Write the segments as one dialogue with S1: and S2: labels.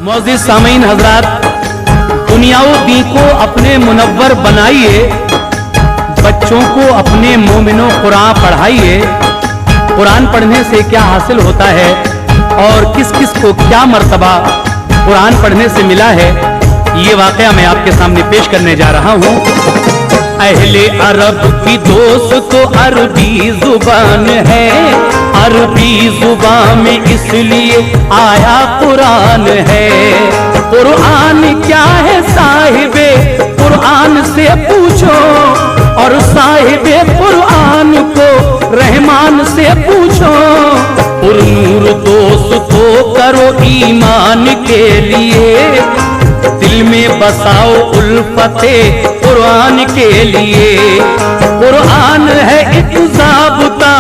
S1: मौजूद सामीन हजरात, दुनियाओ दी को अपने मुनव्वर बनाइए, बच्चों को अपने मोमिनो कुरान पढ़ाइए। कुरान पढ़ने से क्या हासिल होता है और किस किस को क्या मर्तबा कुरान पढ़ने से मिला है, ये वाकया मैं आपके सामने पेश करने जा रहा हूँ। अहले अरब की दोस्त अरबी जुबान है, अरबी जुबान में इसलिए आया कुरान है। कुरान क्या है साहिबे कुरान से पूछो, और साहिबे कुरान को रहमान से पूछो। पुरनूर दोस्त तो करो ईमान के लिए, दिल में बसाओ उल्फते कुरान के लिए। कुरान है एक ज़ाब्ता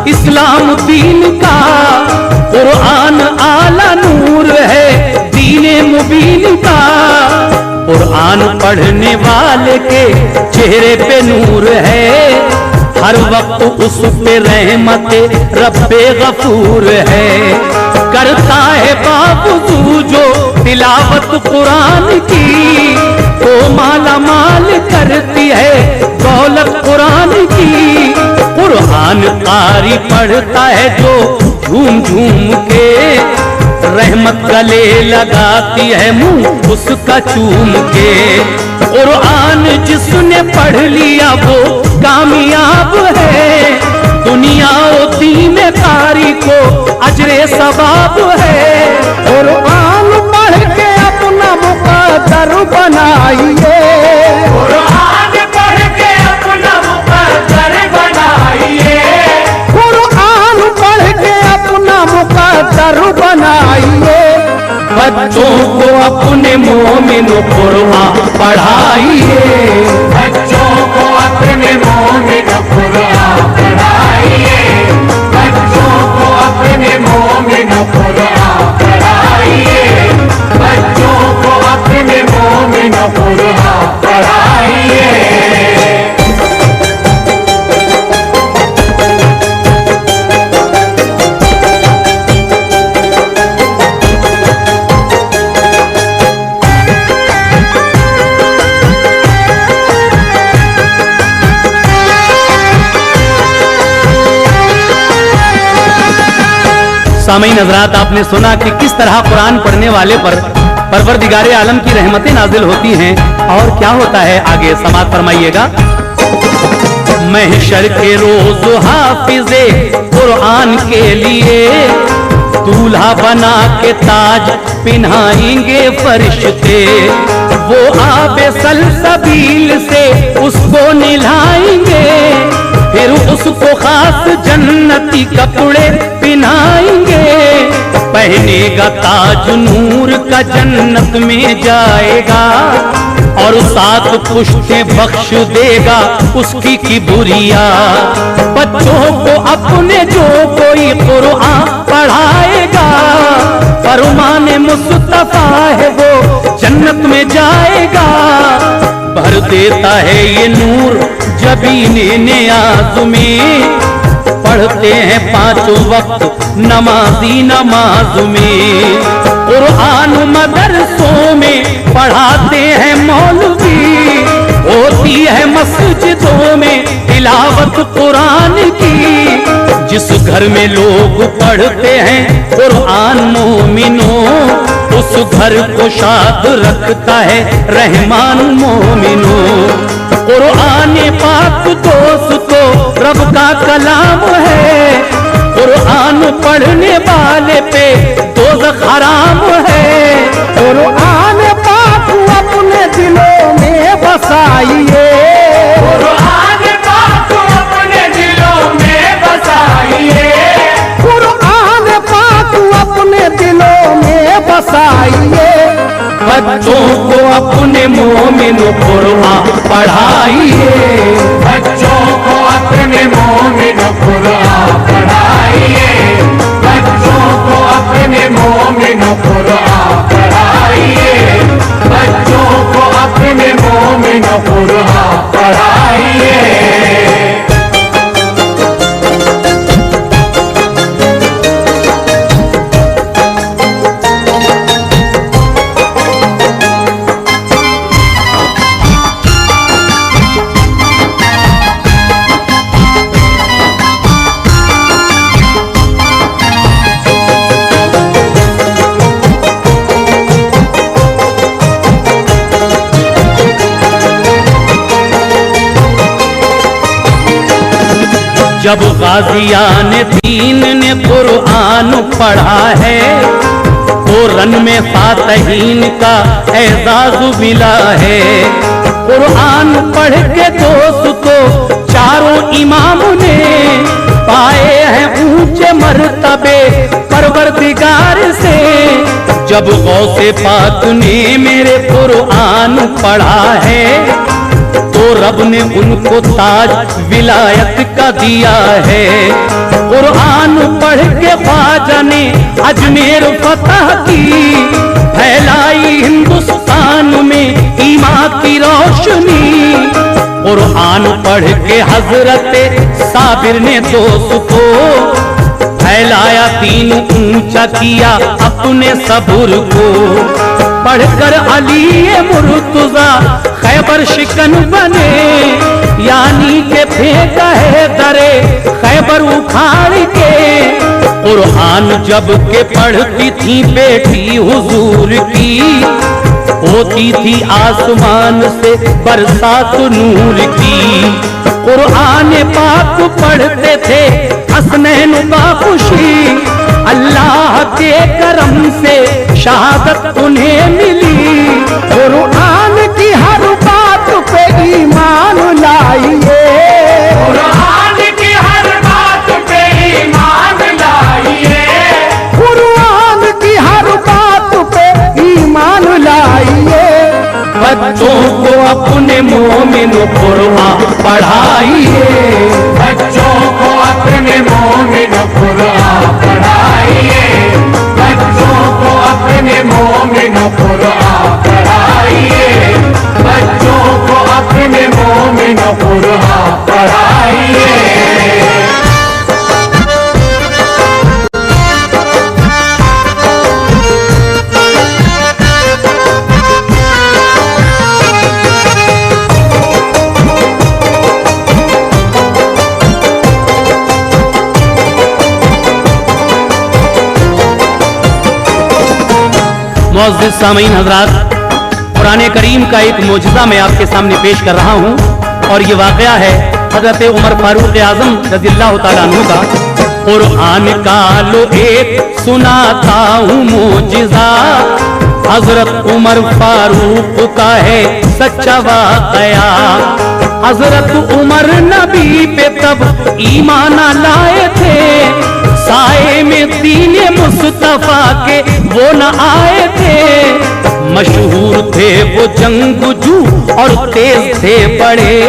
S1: इस्लाम दीन का, कुरान आला नूर है दीने मुबीन का। कुरान पढ़ने वाले के चेहरे पे नूर है, हर वक्त उस पे रहमते रब्बे गफूर है। करता है बावजूद जो तिलावत कुरान की, वो माला माल करती है दौलत कुरान की। कुरान कारी पढ़ता है जो झूम झूम के, रहमत गले लगाती है मुंह उसका चूम के। कुरान जिसने पढ़ लिया वो कामयाब है, दुनिया और दीन कारी को अजरे सवाब है। कुरान पढ़ के अपना मुकद्दर बनाइए,
S2: कुरान पढ़ के अपना मुकद्दर बनाइए,
S1: कुरान पढ़ के अपना मुकद्दर बनाइए। बच्चों को अपने मोमिन कुरान पढ़ाइए,
S2: बच्चों को अपने मोमिन कुरान पढ़ाइए, बच्चों को अपने मोमिन कुरान पढ़ाइए, बच्चों को अपने मोमिन कुरान पढ़ाइए।
S1: सामीन हजरात, आपने सुना कि किस तरह कुरान पढ़ने वाले पर परवरदिगारे आलम की रहमतें नाजिल होती हैं, और क्या होता है आगे समाअत फरमाइएगा। महशर के रोज हाफिजे कुरान के लिए, दूल्हा बना के ताज पिन्हाएंगे फरिश्ते। वो आबे सलसबील से उसको निलाएंगे, फिर उसको खास जन्नती कपड़े पिनाएंगे। पहनेगा ताज नूर का जन्नत में जाएगा, और 7 पुश्तें बख्श देगा उसकी किबरिया। बच्चों को अपने जो कोई कुरान पढ़ाएगा, फरमाने मुस्तफा है वो जन्नत में जाएगा। भर देता है ये नूर जबीने नियाज में, पढ़ते हैं 5 वक्त नमाजी नमाज में। कुरान मदरसों में पढ़ाते हैं मौलवी, होती है मस्जिदों में तिलावत कुरान की। जिस घर में लोग पढ़ते हैं कुरान मोमिनों, उस घर को शाद रखता है रहमान मोमिनों। कुरान पाक दोस्तों रब का कलाम है, कुरान पढ़ने वाले पे दोज़ख हराम है। कुरान पाक अपने दिलों में बसाइए,
S2: कुरान पाक अपने दिलों में बसाइए,
S1: कुरान पाक अपने दिलों में बसाइए। बच्चों को अपने मोमिन कुरान पढ़ाइए,
S2: बच्चों को अपने मोमिन कुरान पढ़ाइए, बच्चों को अपने मोमिन कुरान पढ़ाइए, बच्चों को अपने मोमिन कुरान पढ़ाइए।
S1: जब गाजियान दीन ने कुरान पढ़ा है तो रन में फातहीन का एजाज मिला है। कुरान पढ़ के दोस्तों चारों इमाम ने पाए हैं ऊंचे मर्तबे परवरदिगार से। जब गौसे पाक ने मेरे कुरान पढ़ा है तो रब ने उनको ताज विलायत का दिया है। कुरान पढ़ के ख्वाजा ने अजमेर फतह की, फैलाई हिंदुस्तान में ईमान की रोशनी। कुरान पढ़ के हजरत साबिर ने दोस्तों फैलाया दीन ऊंचा किया अपने सबूर को। पढ़कर अली मुर्तजा खैबर शिकन बने, यानी के फेंका है दरे खैबर उखाड़ के। कुरान जब के पढ़ती थी बेटी हुजूर की, होती थी आसमान से बरसात नूर की। कुरान पाक पढ़ते थे हसनैन का खुशी, अल्लाह के करम से शहादत उन्हें मिली। कुरान की हर बात पे ईमान लाइए,
S2: कुरान की हर बात पे ईमान लाइए,
S1: कुरान की हर बात पे ईमान लाइए। बच्चों को अपने मोमिन कुरान पढ़ाइए,
S2: बच्चों को अपने मोमिन कुरान पढ़ाइए, बच्चों को अपने मोमिन कुरान पढ़ाइए, बच्चों को अपने मोमिन कुरान पढ़ाइए।
S1: मुअज़्ज़िज़ सामीन हज़रात, कुरान करीम का एक मोजज़ा मैं आपके सामने पेश कर रहा हूँ और ये वाक़या है हज़रत उमर फारूक आज़म रज़ियल्लाहु ताला अन्हु का। कुरान का लो एक सुनाता हूँ मोजज़ा, हज़रत उमर फारूक का है सच्चा वाक़या। हज़रत उमर नबी पे तब ईमान लाए थे, साए में दीने मुस्तफा के वो न आए थे। मशहूर थे वो जंगजू और तेज थे बड़े,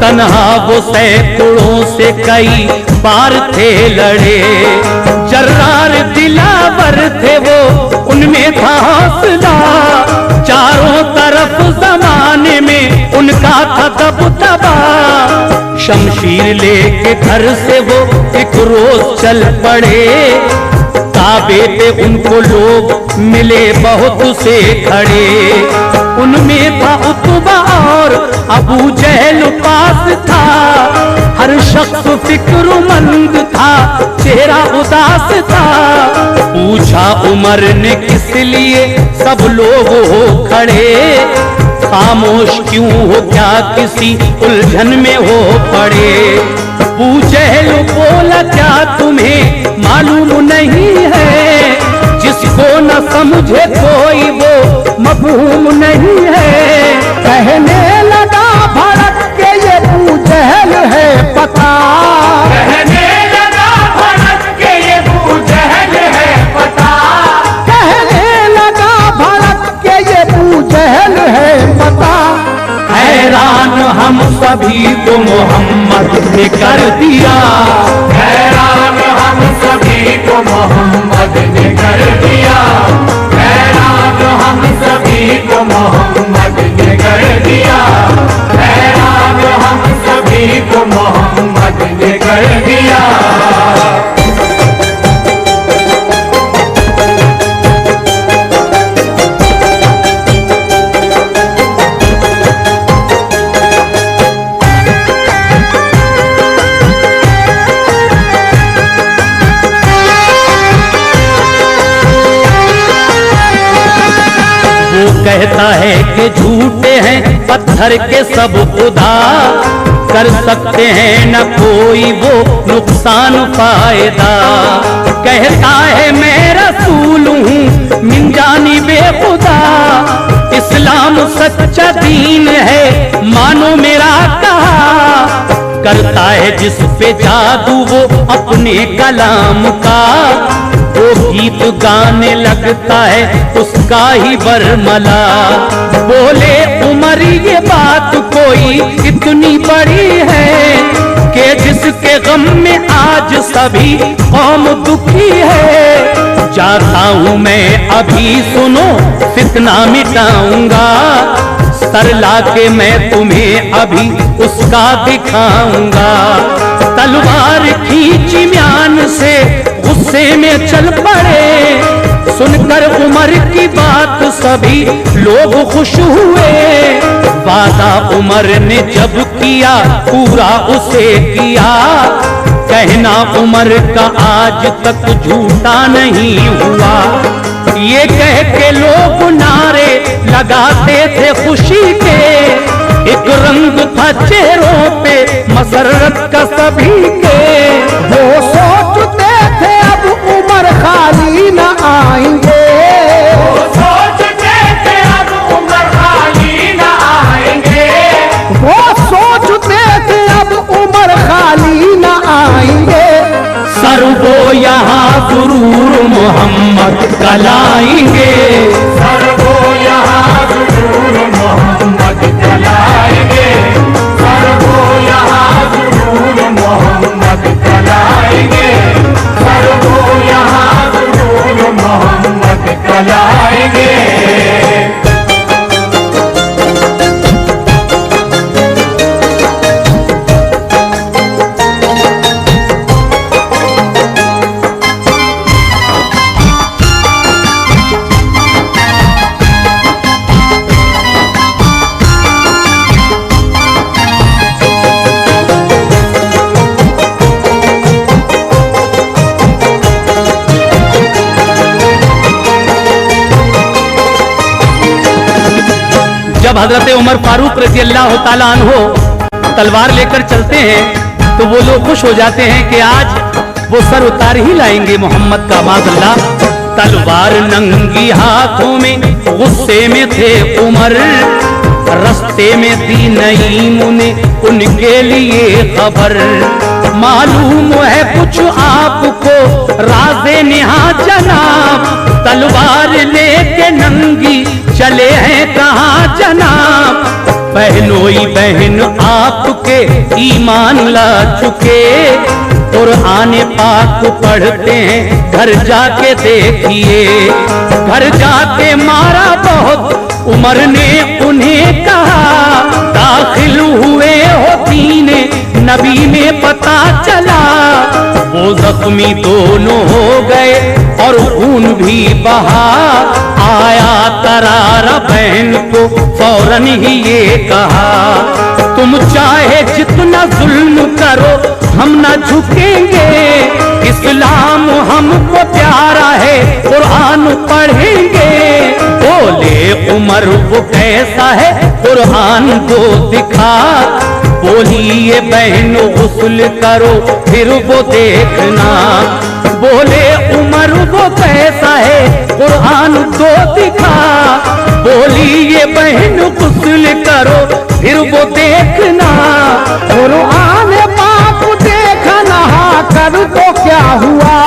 S1: तन्हा वो सैकड़ों से कई बार थे लड़े। जर्रार दिलावर थे वो, उनमें था हौसला, चारों तरफ जमाने में उनका था दबदबा। शमशीर लेके घर से वो एक रोज चल पड़े, काबे पे उनको लोग मिले बहुत से खड़े। उनमें था उतबा और अबू जहल पास था, हर शख्स फिक्रमंद था, चेहरा उदास था। पूछा उमर ने किस लिए सब लोग हो खड़े, खामोश क्यों हो, क्या किसी उलझन में हो पड़े। पूजहल बोला क्या तुम्हें मालूम नहीं है, जिसको न समझे कोई वो मफहूम नहीं है। कहने लगा भड़क के ये पूजहल है पता,
S2: कहने लगा भड़क के ये पूजहल है पता,
S1: कहने लगा भड़क के ये पूजहल है पता। हैरान हम सभी को मोहम्मद ने कर दिया,
S2: हैरान हम सभी को मोहम्मद ने कर दिया, हैरान हम सभी को मोहम्मद ने कर दिया, हैरान हम सभी को मोहम्मद ने कर दिया।
S1: कहता है कि झूठे हैं पत्थर के सब खुदा, कर सकते हैं न कोई वो नुकसान फायदा। कहता है मैं रसूल हूँ मिन जानिबे खुदा, इस्लाम सच्चा दीन है मानो मेरा कहा। करता है जिस पे जादू वो अपने कलाम का, वो गीत गाने लगता है उसका ही बरमला। बोले उमर ये बात कोई इतनी बड़ी है कि जिसके गम में आज सभी कौम दुखी है। जाता हूँ मैं अभी सुनो फितना मिटाऊंगा, सर लाके मैं तुम्हें अभी उसका दिखाऊंगा। तलवार खींची म्यान से गुस्से में चल पड़े, सुनकर उमर की बात सभी लोग खुश हुए। वादा उमर ने जब किया पूरा उसे किया, कहना उमर का आज तक झूठा नहीं हुआ। ये कह के लोग नारे लगाते थे खुशी के, एक रंग था चेहरों पे मसरत का सभी के।
S3: वो सोचते थे अब उमर खाली न आएंगे,
S2: वो सोचते थे अब उमर खाली न आएंगे,
S3: वो सोचते थे अब उमर खाली न आएंगे।
S1: सर वो यहाँ जरूर मोहम्मद कलाएंगे,
S2: सर वो यहाँ जरूर मोहम्मद कलाएंगे, सर वो यहाँ जरूर मोहम्मद कलाएंगे, सर वो यहाँ जरूर मोहम्मद कलाएंगे।
S1: जब हजरत उमर फारूक रजी अल्लाह ताला अन्हो तलवार लेकर चलते हैं तो वो लोग खुश हो जाते हैं कि आज वो सर उतार ही लाएंगे मोहम्मद का माज़अल्लाह। तलवार नंगी हाथों में गुस्से में थे उमर, रास्ते में दी नईम ने उनके लिए खबर। मालूम है कुछ आपको राज़े निहा जनाब, तलवार लेके नंगी चले हैं कहाँ जनाब। बहनोई बहन आपके ईमान ला चुके, कुरान पाक पढ़ते हैं घर जाके देखिए। घर जाके मारा बहुत उमर ने उन्हें कहा, दाखिल हुए हो दीन नबी में पता चला। वो जख्मी दोनों हो गए और खून भी बहा, आया करारा बहन को फौरन ही ये कहा, तुम चाहे जितना जुल्म करो हम न झुकेंगे, इस्लाम हमको प्यारा है कुरान पढ़ेंगे। बोले उमर वो कैसा है कुरान को दिखा, बोली ये बहन गुस्ल करो फिर वो देखना। बोले उमर वो कैसा है कुरान को दिखा, बोली ये बहन गुस्ल करो फिर वो देखना।
S3: कुरान पाक देखा नहा कर तो क्या हुआ,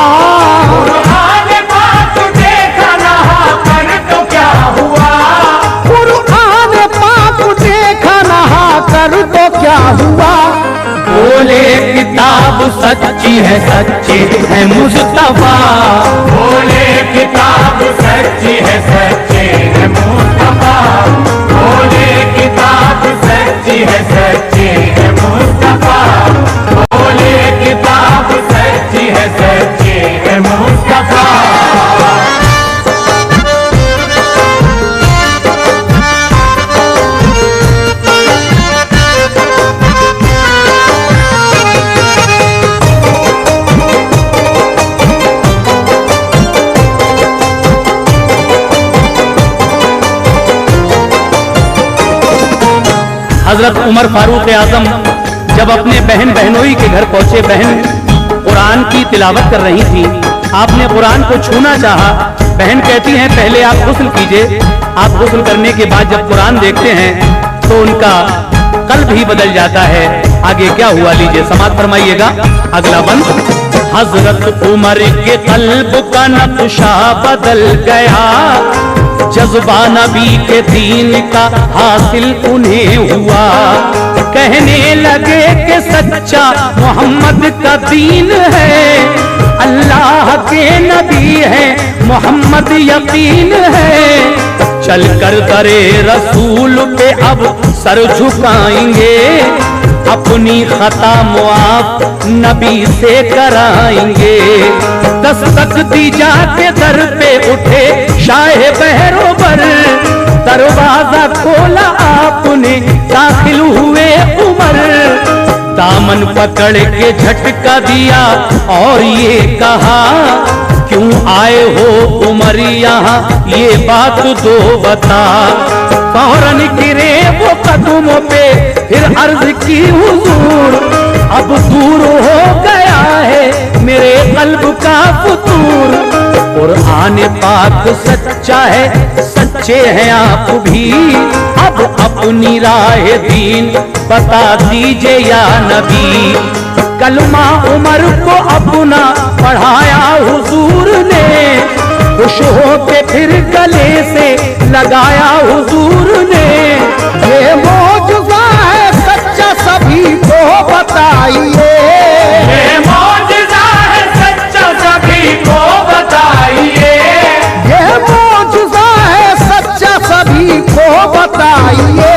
S2: कुरान पाक देखा नहा कर तो क्या हुआ,
S3: कुरान पाक देखा नहा कर तो क्या हुआ।
S1: बोले किताब सच्ची है सच्चे है मुस्तफा,
S2: बोले किताब सच्ची है सच्चे है मुस्तफा, बोले किताब सच्ची है सच्चे है मुस्तफा, बोले किताब सच्ची है सच्चे है मुस्तफा।
S1: हजरत उमर फारूक आजम जब अपने बहन बहनोई के घर पहुंचे, बहन कुरान की तिलावत कर रही थी, आपने कुरान को छूना चाहा। बहन कहती हैं पहले आप गुस्ल कीजिए। आप गुस्ल करने के बाद जब कुरान देखते हैं तो उनका कल्ब ही बदल जाता है। आगे क्या हुआ लीजिए समाप्त फरमाइएगा। अगला बंद। हजरत उमर के कल्ब का नक्शा बदल गया, जज्बा नबी के दीन का हासिल उन्हें हुआ। कहने लगे कि सच्चा मोहम्मद का दीन है, अल्लाह के नबी है, मोहम्मद यकीन है। चल कर दरे रसूल पे अब सर झुकाएंगे, अपनी खता मुआफ नबी से कराएंगे। दस्तक दी जाके दर पे उठे शाह बहरोबर, दरवाजा खोला आपने दाखिल हुए उमर। दामन पकड़ के झटका दिया और ये कहा, क्यों आए हो उमर यहाँ, ये बात दो बता। फौरन गिरे वो कदमों पे, फिर अर्ज की हुजूर, अब दूर हो गया है मेरे कल्ब का फतूर। कुरान पाक सच्चा है, सच्चे हैं आप भी, अब अपनी राह दीन बता दीजिए या नबी। कलमा उमर को अपना पढ़ाया हुजूर ने, खुश होके फिर गले से लगाया हुजूर ने। ये मौजूदा है सच्चा सभी को बताइए,
S2: ये मौजूदा है सच्चा सभी को बताइए,
S3: ये मौजूदा है सच्चा सभी को बताइए।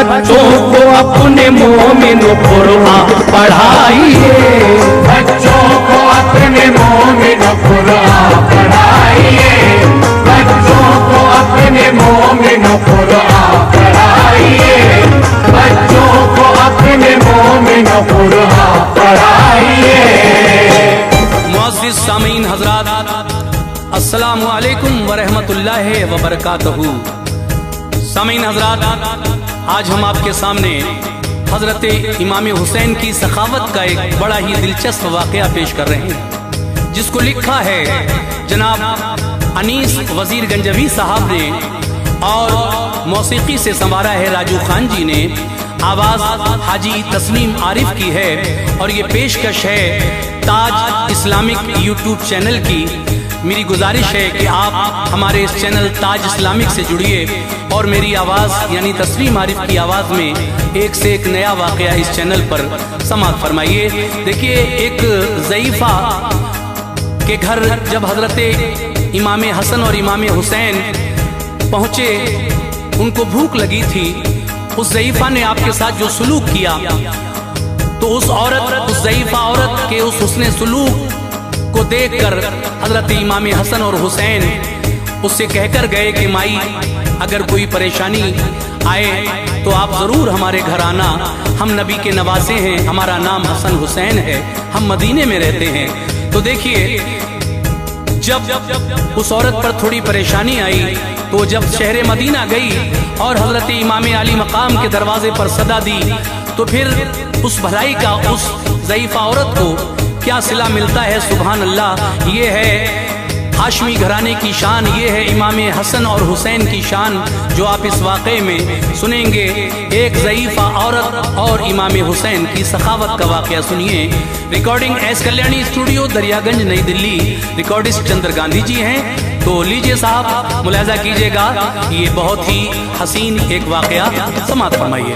S1: बच्चों को अपने मोमिन कुरान पढ़ाइए,
S2: बच्चों को अपने मोमिन कुरान पढ़ाइए, बच्चों को अपने मोमिन कुरान पढ़ाइए, बच्चों को अपने मोमिन कुरान पढ़ाइए।
S1: मुअज़्ज़िज़ सामीन हज़रात, अस्सलामु अलैकुम व रहमतुल्लाहि व बरकातहू। सामीन हज़रात, आज हम आपके सामने हज़रत इमाम हुसैन की सखावत का एक बड़ा ही दिलचस्प वाक़या पेश कर रहे हैं, जिसको लिखा है जनाब अनीस वज़ीर गंजवी साहब ने और मौसीकी से संवारा है राजू खान जी ने। आवाज़ हाजी तस्लीम आरिफ की है और ये पेशकश है ताज इस्लामिक यूट्यूब चैनल की। मेरी गुजारिश है कि आप हमारे इस चैनल ताज इस्लामिक से जुड़िए और मेरी आवाज़ यानी तस्लीम आरिफ की आवाज़ में एक से एक नया वाक़या इस चैनल पर समाअत फरमाइए। देखिए, एक ज़ईफ़ा के घर जब हज़रत इमाम हसन और इमाम हुसैन पहुँचे, उनको भूख लगी थी। उस ज़ईफ़ा ने आपके साथ जो सलूक किया, तो उस औरत, उस ज़ईफ़ा औरत के उस हुस्ने सलूक को देखकर हज़रत इमाम हसन और हुसैन उससे कहकर गए कि माई, अगर कोई परेशानी आए तो आप ज़रूर हमारे घर आना। हम नबी के नवासे हैं, हमारा नाम हसन हुसैन है, हम मदीने में रहते हैं। तो देखिए, जब उस औरत पर थोड़ी परेशानी आई तो जब शहर मदीना गई और हज़रत इमाम आली मकाम के दरवाजे पर सदा दी, तो फिर उस भलाई का उस ज़ईफ़ा औरत को क्या सिला मिलता है। सुभान अल्लाह, ये है हाशमी घराने की शान, ये है इमाम हसन और हुसैन की शान, जो आप इस वाक़े में सुनेंगे। एक ज़ईफ़ा औरत और इमाम हुसैन की सखावत का वाक़या सुनिए। Recording S Kalyani studio, Daryaganj, नई दिल्ली। रिकॉर्डिस्ट चंद्र गांधी जी हैं। तो लीजिए साहब, मुलाहिज़ा कीजिएगा, ये बहुत ही हसीन एक वाक़या समाअत फरमाइए।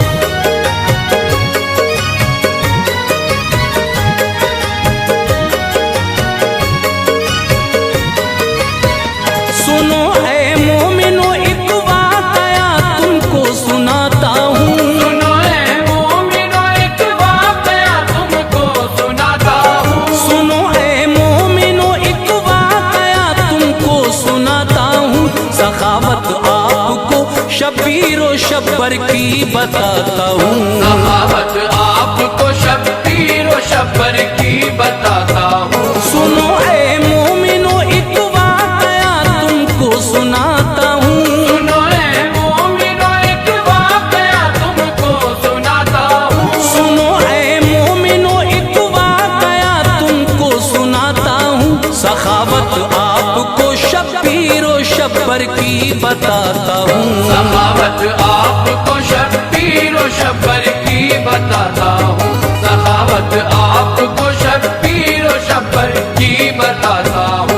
S1: सुनो ऐ मोमिनो, एक वाक़या तुमको सुनाता हूँ।
S2: सुनो ऐ मोमिनो, एक वाक़या तुमको सुनाता हूँ।
S1: सुनो ऐ मोमिनो, एक वाक़या तुमको सुनाता हूँ। सखावत आपको शब्बीर व शब्बर की बताता हूँ।
S2: सखावत आपको शब्बीर व शब्बर की बताता हूँ।
S1: सुनो ऐ मोमिनो, एक सुनाता हूँ।
S2: सुनो ऐ मोमिनो, एक वाक़या तुमको
S4: बताता हूँ।
S2: सखावत आपको शब्बीर व शब्बर की बताता हूँ। सखावत आपको शब्बीर व शब्बर की बताता हूँ।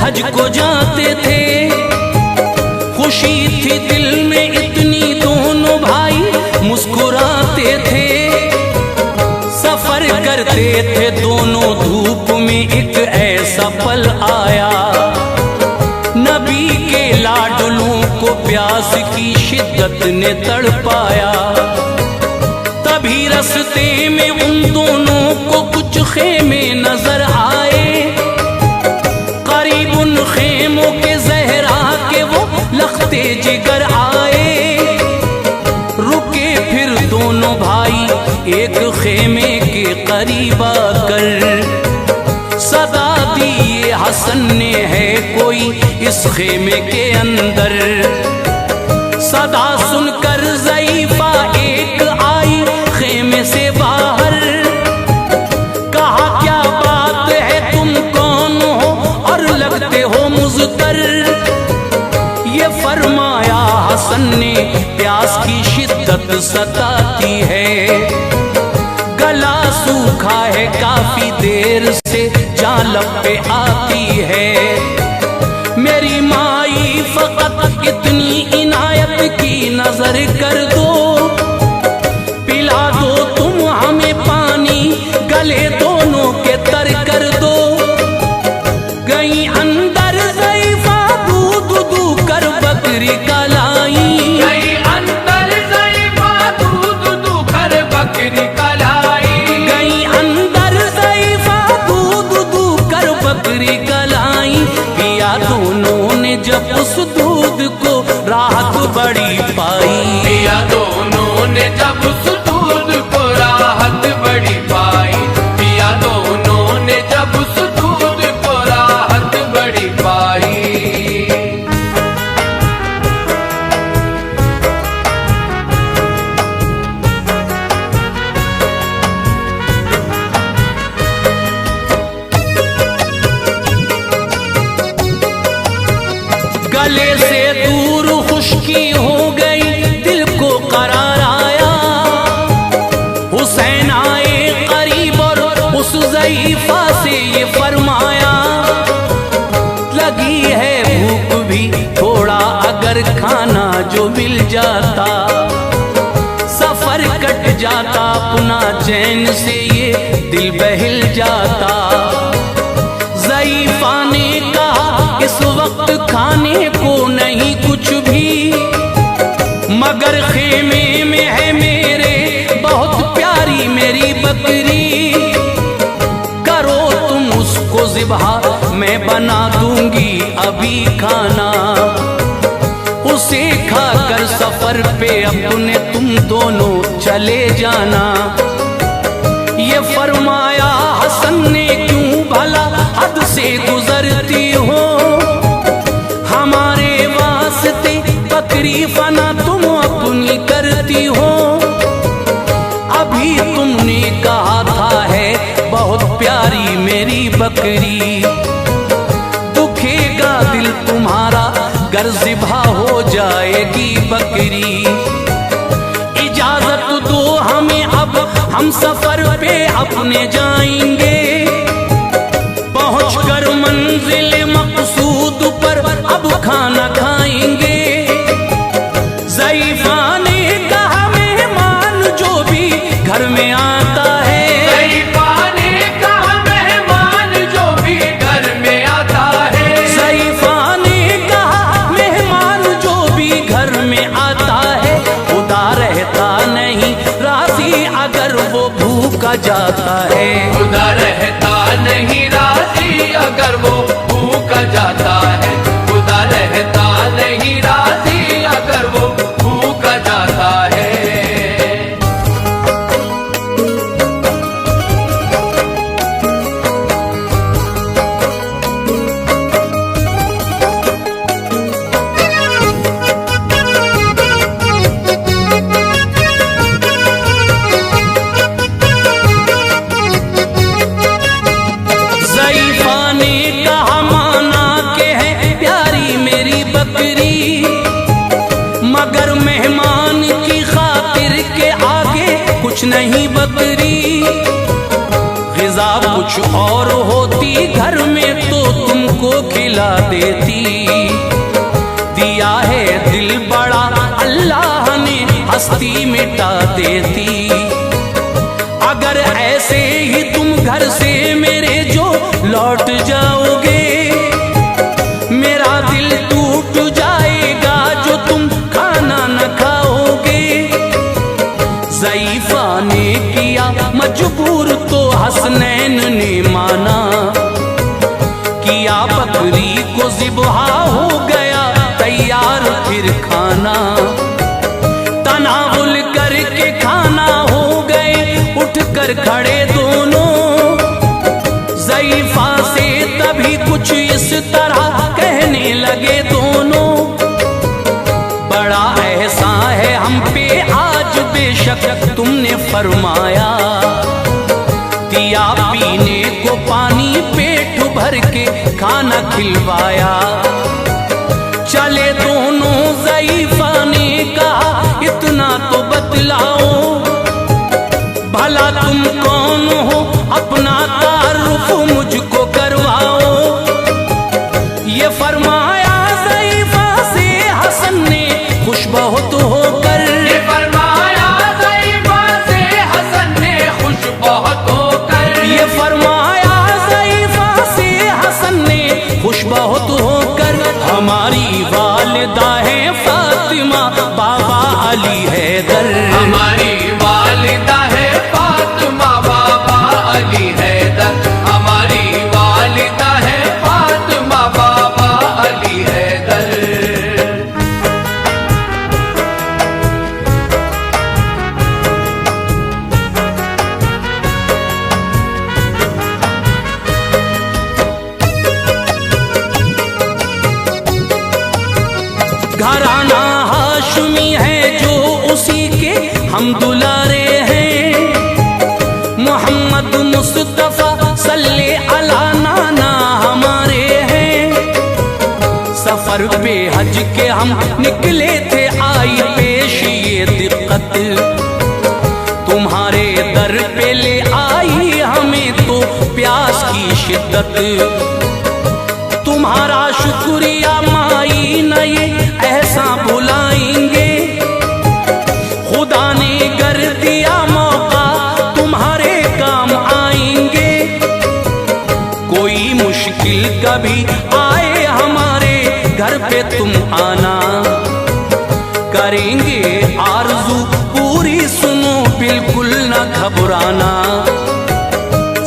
S4: हज को जाते थे, खुशी थी दिल में इतनी, दोनों भाई मुस्कुराते थे। सफर करते थे दोनों धूप में, एक ऐसा पल आया, नबी के लाडलों को प्यास की शिद्दत ने तड़पाया। तभी रास्ते में उन दोनों को कुछ खेमे नजर आए, उन खेमों के जहरा के वो लखते जिगर आए। रुके फिर दोनों भाई एक खेमे के करीब आकर, सदा दी ये हसन ने है कोई इस खेमे के अंदर। सदा सुनकर ज़ईफ़ा एक आई खेमे से बाहर, कहा क्या बात है तुम कौन हो और लगते हो मुज़तर। ये फरमाया हसन ने प्यास की शिद्दत सताती है, गला सूखा है काफी देर से जालब पे आती है। मेरी माई फकत इतनी इनायत की नजर कर दो, पिला दो तुम हमें पानी, गले दोनों के तर कर दो। गई अंदर ज़ईफ़ा दूध दू कर बकरी का लाई,
S2: गई अंदर ज़ईफ़ा दूध दू कर बकरी का लाई।
S4: गई अंदर ज़ईफ़ा दूध दू कर बकरी का लाई। पिया दोनों ने जब उस दूध को राहत बड़ी पाई,
S2: पिया दोनों ने जब उस दूध को राहत बड़ी पाई। पिया दोनों ने जब उस दूध को राहत बड़ी पाई।
S4: गले से दूर खुश्की हो गई, दिल को करार आया। हुसैन आए करीब और उस ज़ईफ़ा से ये फरमाया, लगी है भूख भी थोड़ा, अगर खाना जो मिल जाता, सफर कट जाता अपना चैन से ये दिल बहिल जाता। ज़ईफ़ा ने कहा इस वक्त खाने को नहीं कुछ भी, मगर खेमे में है मेरे बहुत प्यारी मेरी बकरी। करो तुम उसको ज़िबहा, मैं बना दूंगी अभी खाना। उसे खाकर सफर पे अपने तुम दोनों चले जाना। ये फरमाया हसन ने क्यों भला हद से गुजरती हो, हमारे वास्ते बकरी फना तुम अपनी करती हो। अभी तुमने कहा था है बहुत प्यारी मेरी बकरी, दुखेगा दिल तुम्हारा गर ज़िबहा हो जाएगी बकरी। इजाजत दो हमें अब हम सफर पे अपने जाएंगे, पहुंचकर मंजिल मकसूद पर अब खाना खाएंगे। ज़ईफ़ा ने कहा मेहमान जो भी घर में आता है,
S2: ज़ईफ़ा ने कहा मेहमान जो भी घर में आता है।
S4: ज़ईफ़ा ने कहा मेहमान जो भी घर में आता है, खुदा रहता नहीं राज़ी अगर वो भूखा जाता है।
S2: खुदा रहता नहीं राज़ी अगर वो भूखा जाता है। खुदा रहता नहीं राज़ी अगर वो भूखा जाता है।
S4: कुछ और होती घर में तो तुमको खिला देती। दिया है दिल बड़ा अल्लाह ने हस्ती मिटा देती। अगर ऐसे ही तुम घर से मेरे जो लौट जाओगे, मेरा दिल टूट जाएगा जो तुम खाना न खाओगे। ज़ईफ़ा ने किया मजबूर तो हसनैन ने माना। किया बकरी को ज़िबहा हो गया तैयार फिर खाना। तनावुल करके खाना हो गए उठकर खड़े दोनों। ज़ईफ़ा से तभी कुछ इस तरह कहने लगे दोनों। बड़ा एहसान है हम पे आज बेशक तुमने फरमाया। दिया पीने को पानी पेट भर के खाना खिलवाया। चले दोनों ज़ईफ़ा ने कहा इतना तो बतलाओ, भला तुम कौन हो अपना तारुफ मुझको करवाओ। ये फरमाया ज़ईफ़ा से हसन ने खुश बहुत होकर।
S2: ये फरमाया ज़ईफ़ा से हसन ने खुश बहुत होकर।
S4: ये फरमाया ज़ईफ़ा से हसन ने खुश बहुत होकर। हमारी वालिदा है फातिमा, बाबा अली हैदर।
S2: हमारी वालिदा है फातिमा, बाबा अली हैदर। हमारी वालिदा है फातिमा, बाबा अली हैदर।
S4: घराना हाशमी है जो उसी के हम दुलारे हैं। मोहम्मद मुस्तफ़ा सल्ले अला नाना हमारे हैं। सफर पे हज के हम निकले थे आई पेश ये दिक्कत। तुम्हारे दर पे ले आई हमें तो प्यास की शिद्दत। तुम्हारा शुक्रिया माई न ये ऐसा भुलाएंगे। खुदा ने कर दिया मौका तुम्हारे काम आएंगे। कोई मुश्किल कभी आए हमारे घर पे तुम आना। करेंगे आरज़ू पूरी सुनो बिल्कुल न घबराना।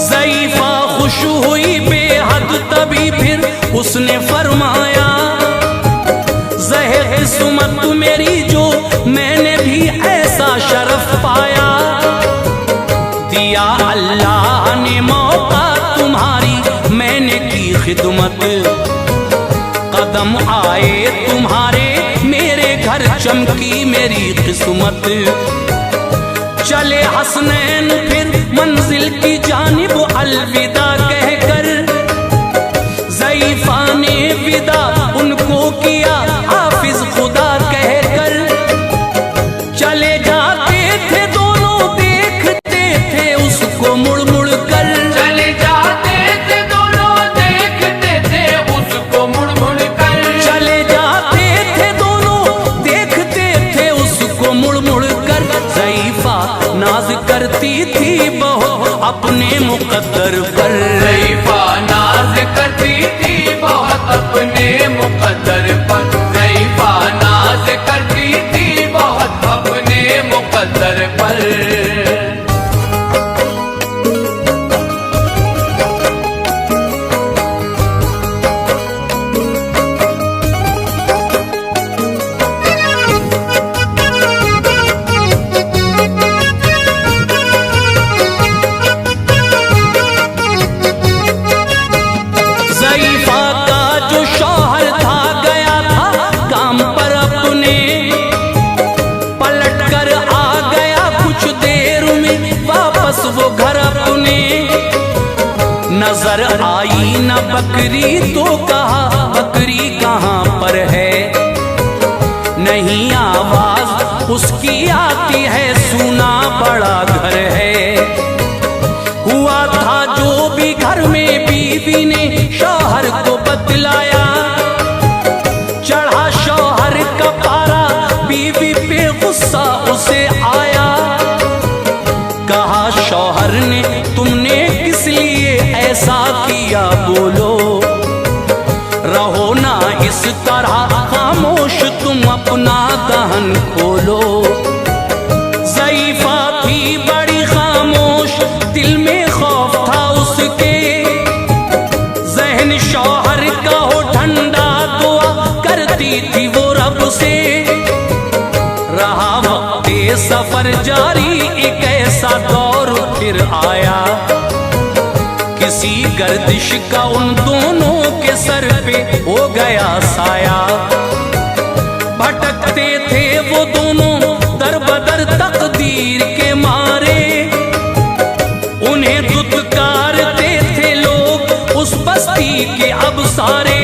S4: ज़ईफ़ा खुश हुई बेहद तभी फिर उसने फरमाया। ज़हे किस्मत मेरी जो मैंने भी ऐसा शरफ पाया। दिया अल्लाह ने मौका तुम्हारी मैंने की खिदमत। कदम आए तुम्हारे मेरे घर चमकी मेरी किस्मत। चले हसनैन फिर मंजिल की जानिब अलविदा कहकर। ज़ईफ़ा ने विदा उनको किया हाफिज खुदा कहकर। चले जाते थे दोनों देखते थे उसको मुड़ मुड़ कर।
S2: चले जाते थे दोनों देखते थे उसको मुड़ मुड़ कर।
S4: चले जाते थे दोनों देखते थे उसको मुड़ मुड़ कर। ज़ईफ़ा नाज करती थी बहुत अपने मुक़द्दर पर।
S2: ज़ईफ़ा नाज करती थी बहुत अपने मुक़द्दर पर। ज़ईफ़ा नाज करती थी बहुत अपने मुक़द्दर पर।
S4: ज़ईफ़ा का जो शौहर था गया था काम पर अपने। पलट कर आ गया कुछ देर में वापस वो घर अपने। नजर आई न बकरी तो कहा बकरी कहाँ पर है। नहीं आवाज उसकी आती है सुना बड़ा घर है। हुआ था जो भी गुस्सा उसे आया। कहा शौहर ने तुमने किस लिए ऐसा किया बोलो, रहो ना इस तरह खामोश तुम अपना दहन खोलो। ज़ईफ़ा थी बड़ी खामोश, दिल में खौफ था उसके, ज़हन शौहर का हो ठंडा, दुआ करती थी वो रब से। रहा वक़्ते सफर जारी, एक ऐसा दौर फिर आया, किसी गर्दिश का उन दोनों के सर पे हो गया साया। भटकते थे वो दोनों दर बदर तकदीर के मारे, उन्हें दुत्कारते थे लोग उस बस्ती के अब सारे।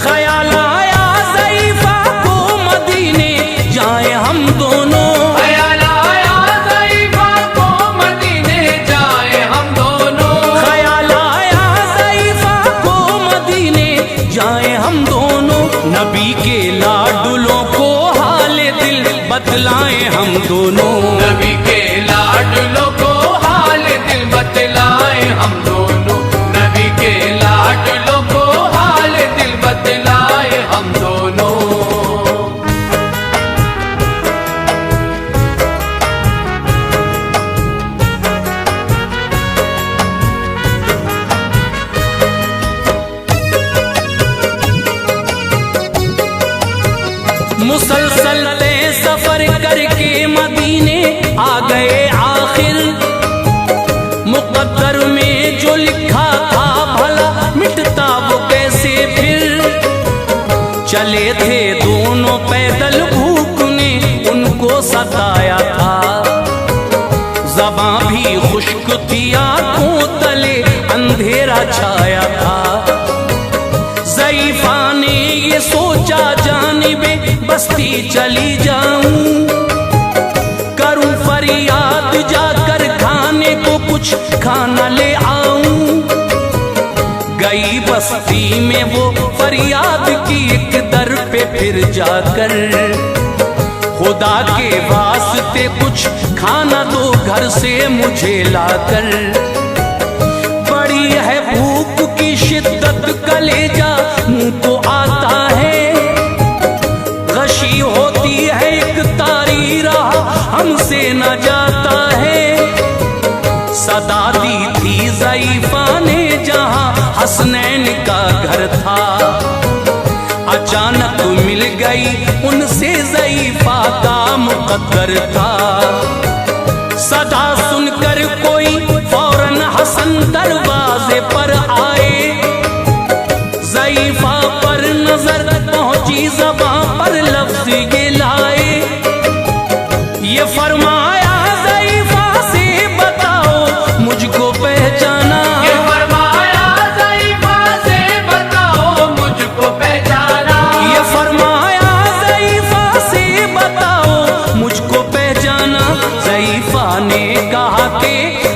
S4: ख्याल आया ज़ईफ़ा को मदीने जाए हम दोनों,
S2: ख्याल आया ज़ईफ़ा को मदीने जाए हम दोनों,
S4: ख्याल आया ज़ईफ़ा को मदीने जाए हम दोनों। नबी के लाडुलों को हाले दिल बतलाएं हम दोनों,
S2: नबी के लाडलों को हाल दिल बतलाए हम दोनों, नबी के लाडलों को हाल दिल बतलाए हम दोनों।
S4: मुसलसल तय सफर करके मदीने आ गए आखिर, मुक़द्दर में जो लिखा था भला मिटता वो कैसे फिर। चले थे दोनों पैदल, भूख ने उनको सताया था, ज़बां भी खुश्क थी, आंखों तले अंधेरा छाया था। ज़ईफ़ा ने ये सोचा जानिबे बस्ती चली जाऊं, करूं फरियाद जाकर खाने को कुछ खाना ले आऊं। गई बस्ती में वो फरियाद की एक दर पे फिर जाकर, खुदा के वास्ते कुछ खाना दो घर से मुझे लाकर। बड़ी है भूख की शिद्दत, कलेजा मुंह को आता है, गशी होती है एक तारी राह हमसे न जाता है। सदा दी थी ज़ईफ़ा ने जहां हसनैन का घर था, अचानक मिल गई उनसे ज़ईफ़ा का मुक़द्दर था। सदा सुनकर कोई फौरन हसन दरवाजे पर आए, ज़ईफ़ा पर नजर पहुंची, ज़बां पर लफ्ज़ ये लाए। ये फरमाया ज़ईफ़ा से बताओ मुझको पहचाना,
S2: ये फरमाया ज़ईफ़ा से बताओ मुझको पहचाना,
S4: ये फरमाया ज़ईफ़ा से बताओ मुझको पहचाना। ज़ईफ़ा ने कहा कि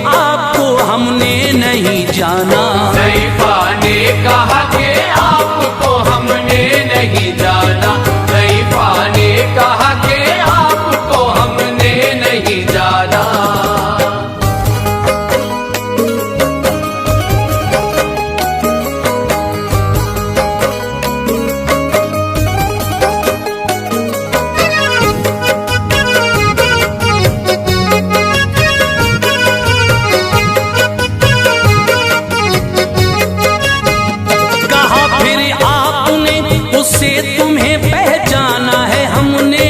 S4: आपको हमने नहीं जाना,
S2: ज़ईफ़ा ने कहा कि आपको हमने नहीं जाना, ज़ईफ़ा ने कहा कि आपको हमने नहीं जाना।
S4: कहा फिर आपने उससे तुम्हें पहचाना है हमने,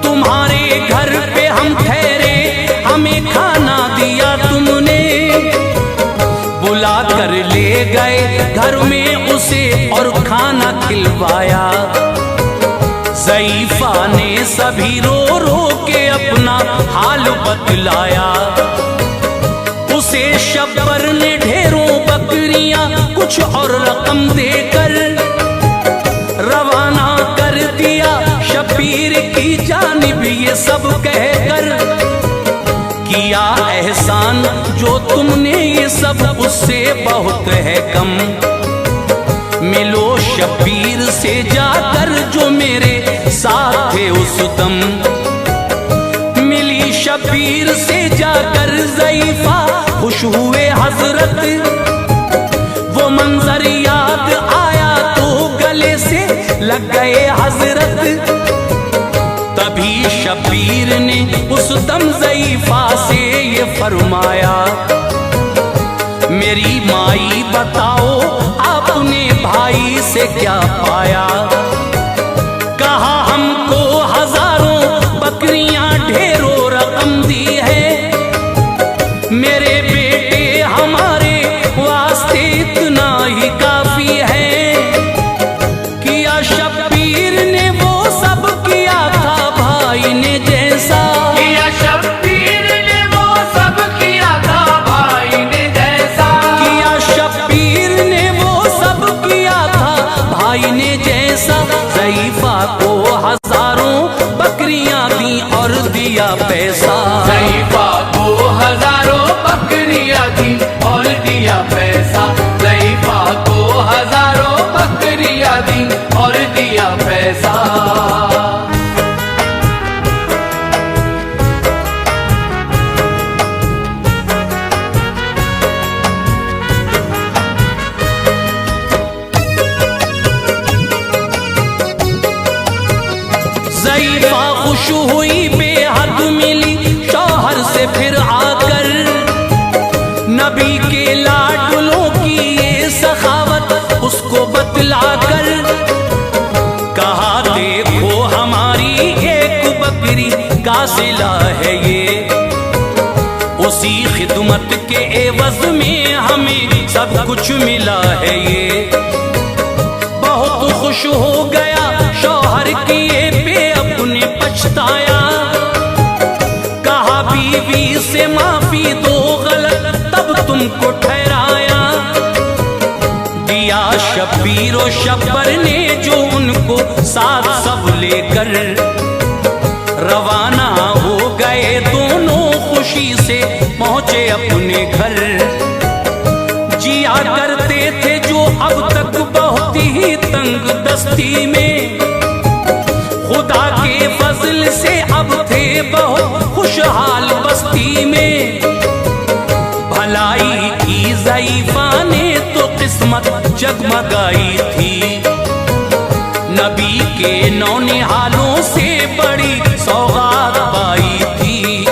S4: तुम्हारे घर पे हम ठहरे, हमें खाना दिया तुमने। बुला कर ले गए घर में उसे और खाना खिलवाया। ज़ईफ़ा ने सभी रो रो के अपना हाल बतलाया, उसे शब्बर ने ढेरों बकरियां कुछ और रकम देकर रवाना कर दिया शबीर की जानिब। ये सब कहकर किया एहसान जो तुमने, ये सब उससे बहुत है कम। मिलो शब्बीर से जाकर जो मेरे साथ थे उस दम। मिली शब्बीर से जाकर ज़ईफ़ा खुश हुए हजरत। वो मंजर याद आया तो गले से लग गए हजरत। तभी शब्बीर ने उस दम ज़ईफ़ा से ये फरमाया, मेरी माई बताओ आपने भाई से क्या पाया। कहा हमको हजारों बकरियां ढेरों रकम दी है, मेरे बेटे हमारे वास्ते इतना ही काफी है। किया शब्बीर ने वो सब किया था भाई ने जैसा।
S2: किया शब्बीर ने वो सब किया था भाई ने जैसा।
S4: किया शब्बीर ने वो सब किया था भाई ने जैसा। ज़ईफ़ा को हजारों बकरियां दी और दिया पैसा।
S2: ज़ईफ़ा को हजारों बकरियां दी और दिया पैसा। ज़ईफ़ा को हजारों बकरियां दी और दिया पैसा।
S4: ज़ईफ़ा खुश हुई बेहद मिली शौहर से फिर आकर। नबी के लाडलों की ये सखावत उसको बतलाकर। कहा देखो हमारी एक बकरी का सिला है ये, उसी खिदमत के एवज में हमें सब कुछ मिला है ये। बहुत खुश हो गया शौहर किए पे अपने पछताया। कहा बीवी से माफी दो गलत तब तुमको ठहराया। दिया शब्बीर और शब्बर ने जो उनको साथ सब लेकर। रवाना हो गए दोनों खुशी से पहुंचे अपने घर। जिया करते थे जो अब तक बहुत ही तंग दस्ती में, खुदा के फजल से अब थे बहुत खुशहाल बस्ती में। भलाई की ज़ईफ़ा ने तो किस्मत जगमगाई थी। नबी के नौनिहालों से बड़ी सौगात पाई थी।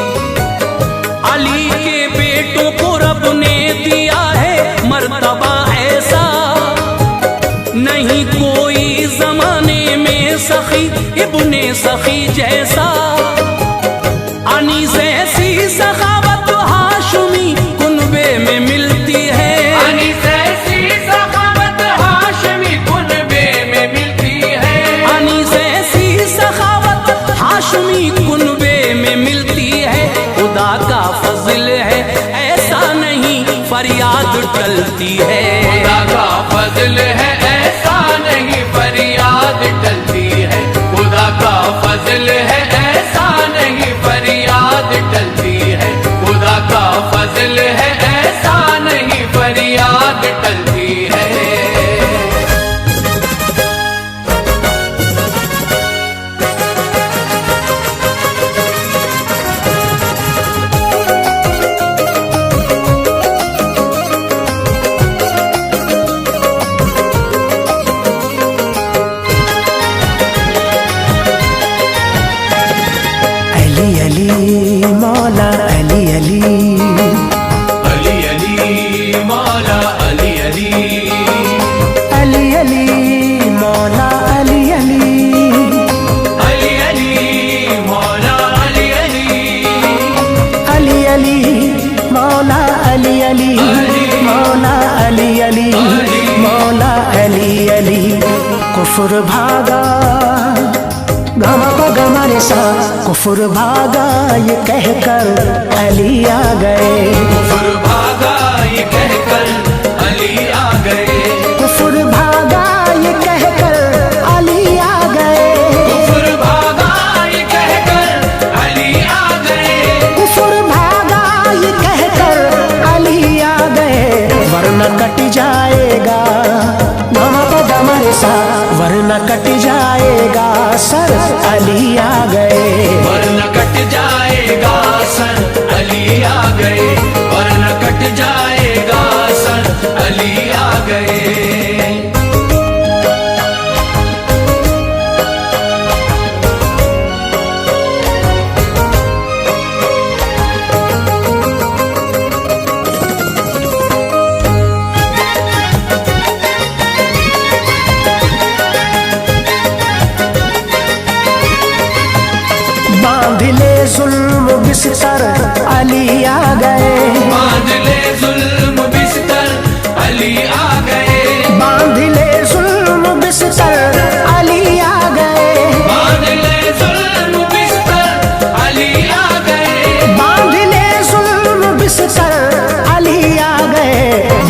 S4: अली के बेटों को रब ने दिया है मर्तबा ऐसा, नहीं कोई जमाने में सखी इब्ने सखी जैसा। अनीस ऐसी सखावत हाशमी कुनबे में मिलती है।
S2: अनीस ऐसी सखावत हाशमी कुनबे में मिलती है।
S4: अनीस ऐसी सखावत हाशमी कुनबे में मिलती है। खुदा का फजल है ऐसा नहीं फरियाद टलती है।
S2: खुदा का फजल है ऐसा नहीं फरियाद टलती है। खुदा का फजल है ऐसा नहीं फरियाद टलती है। खुदा का फजल है ऐसा नहीं फरियाद टलती है।
S3: मौला अली अली।
S2: अली अली मौला अली अली।
S3: अली अली मौला अली अली।
S2: अली अली मौला अली अली।
S3: अली अली मौला अली अली। मौला अली अली। मौला अली अली। कुफर भागा गमा को गमा रे सा। कुफर भागा ये कहकर अली आ गए।
S2: कुफर भागा ये कहकर अली आ गए।
S3: कुफर भागा ये कहकर अली आ गए।
S2: कुफर भागा ये कहकर अली आ गए।
S3: कुफर भागा ये कहकर अली आ गए। वरना कट जाएगा गमा को वरना कट जाएगा सर, अली आ गए।
S4: वरना कट जाएगा सर, अली आ गए। वरना कट जाएगा सर, अली आ गए।
S3: बांध ले जुल्म बिस्तर, अली आ गए।
S4: बांध ले जुल्म बिस्तर, अली आ गए।
S3: बांध ले जुल्म बिस्तर, अली आ गए।
S4: बांध ले जुल्म बिस्तर, अली आ गए।
S3: बांध ले जुल्म बिस्तर, अली आ गए।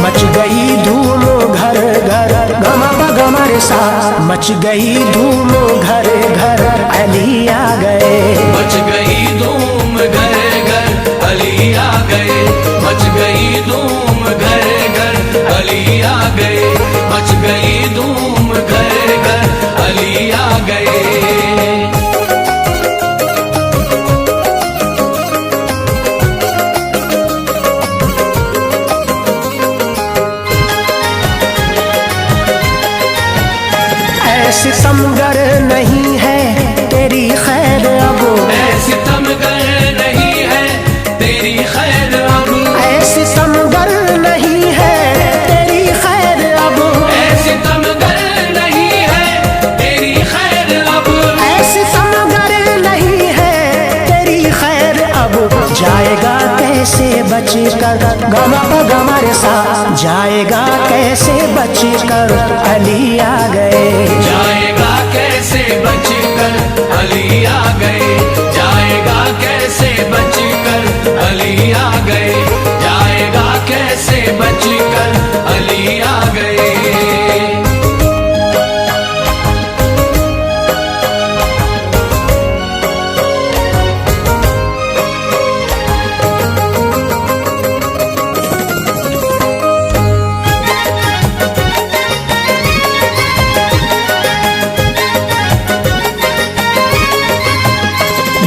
S3: मच गई धूम घर घर, गमा गमा रे सा, मच गई धूम घर घर, अली आ गए।
S4: मच गई धूम घर घर, अली आ गए। मच गई धूम घर घर, अली आ गए। मच गई धूम घर घर, अली आ गए।
S3: ऐसे समगर नहीं है तेरी खैर अब,
S4: ऐसे तमगर नहीं है तेरी खैर अब।
S3: ऐसे समगर नहीं है तेरी खैर अब।
S4: ऐसे तमगर नहीं है तेरी खैर अब।
S3: ऐसे समगर नहीं है तेरी खैर अब। जाएगा कैसे बच कर, गमा गमा रे सा, जाएगा कैसे बच कर, अली आ गए।
S4: जाएगा कैसे बचकर, अली आ गए। जाएगा कैसे बचकर, अली आ गए। जाएगा कैसे बचकर, अली आ गए।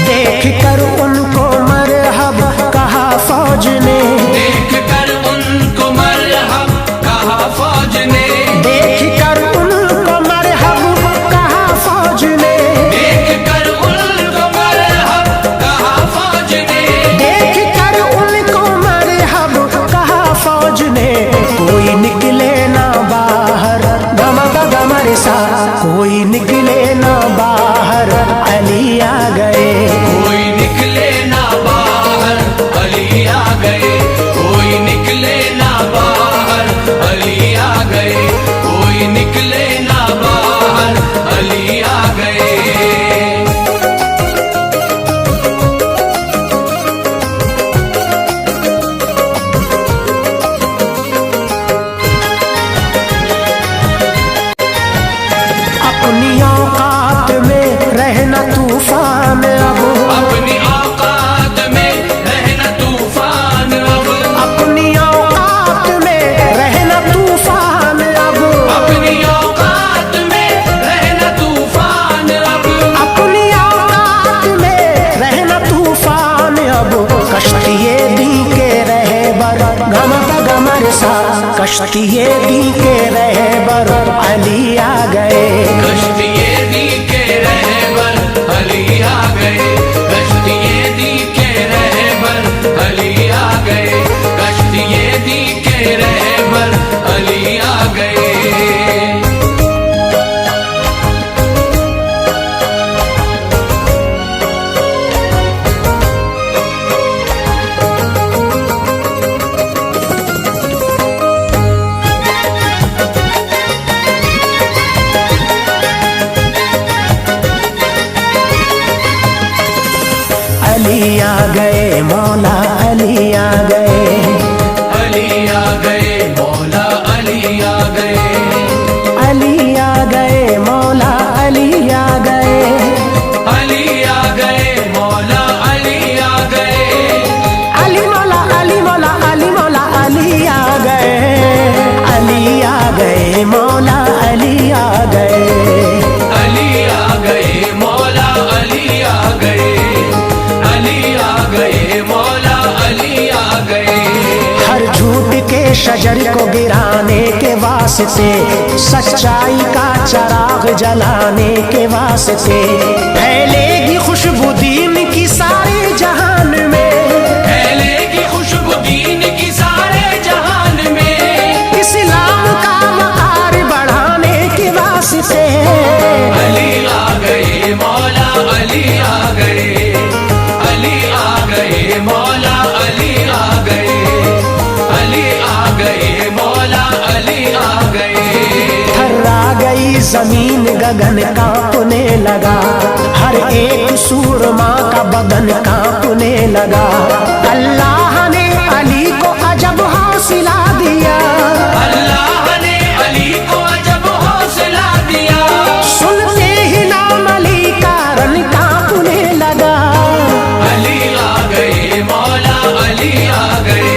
S3: देख कर उनको मरहब कहा फौज ने।
S4: देख कर उनको मरहब कहा फौज ने।
S3: देख कर उनको मरहब कहा फौज ने।
S4: देख कर उनको मरहब कहा फौज ने।
S3: देख कर उनको मरहब कहा फौज ने। कोई निकले ना बाहर, गमा गमा रे सा, कोई निकले ना बाहर, अली आ गए।
S4: कोई निकले ना बाहर, अली आ गए। कोई निकले ना बाहर, अली आ गए। कोई निकले ना बाहर, अली आ गए।
S3: अपनी औकात में रहना तूफान अब।
S4: अपनी औकात में रहना तूफान अब।
S3: अपनी औकात में रहना तूफान अब।
S4: अपनी औकात में रहना तूफान अब।
S3: अपनी औकात में रहना तूफान अब। कश्तिये दी के रहे बर, गमा गमा रे सा, कश्तिये दी के रहे बर, अली आ गए।
S4: कश्तिये दी के रहबर, अली आ गए। कश्तिये दी के रहबर, अली आ गए। कश्तिये दी के रहबर, अली आ गए।
S3: अली आ गए, मौला अली आ गए।
S4: अली आ गए, मौला अली आ गए।
S3: अली आ गए, मौला अली आ गए।
S4: अली आ गए, मौला अली आ गए।
S3: अली मौला अली मौला अली मौला अली आ गए। अली आ गए, मौला अली आ गए। शजर को गिराने के वास्ते, सच्चाई का चराग जलाने के वास्ते। फैलेगी खुशबू दीन की सारे जहान में,
S4: फैलेगी खुशबू दीन की सारे जहान में।
S3: इस्लाम का वकार बढ़ाने के वास्ते।
S4: अली आ गए मौला अली आ गए, अली आ गए मौला अली आ गए, अली आ गए मौला अली आ गए।
S3: थर्रा गई जमीन गगन कांपने लगा, हर एक सूरमा का बदन कांपने लगा। अल्लाह ने अली को अजब हौसला दिया,
S4: अल्लाह ने अली को अजब हौसला दिया।
S3: सुनते ही नाम अली का रन कांपने लगा।
S4: अली आ गए मौला अली आ गए,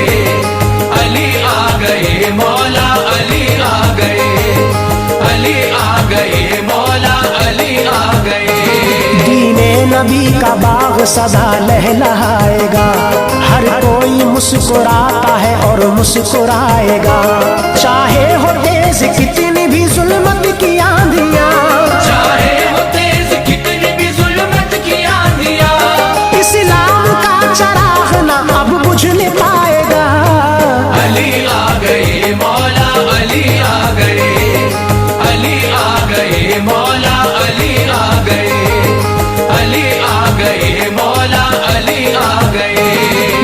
S4: अली आ गए मौला अली आ गए, अली आ गए मौला अली आ गए।
S3: दीने नबी का बाग सदा लहलहाएगा, हर कोई मुस्कुराता है और मुस्कुराएगा। चाहे हो तेज कितनी भी जुल्मत की आंधियां,
S4: चाहे हो तेज कितनी भी जुल्मत की आंधियां,
S3: इस्लाम का चराग न अब बुझने पाएगा।
S4: अली आ गए मौला अली आ गए, अली आ गए मौला अली आ गए, अली आ गए मौला अली आ गए।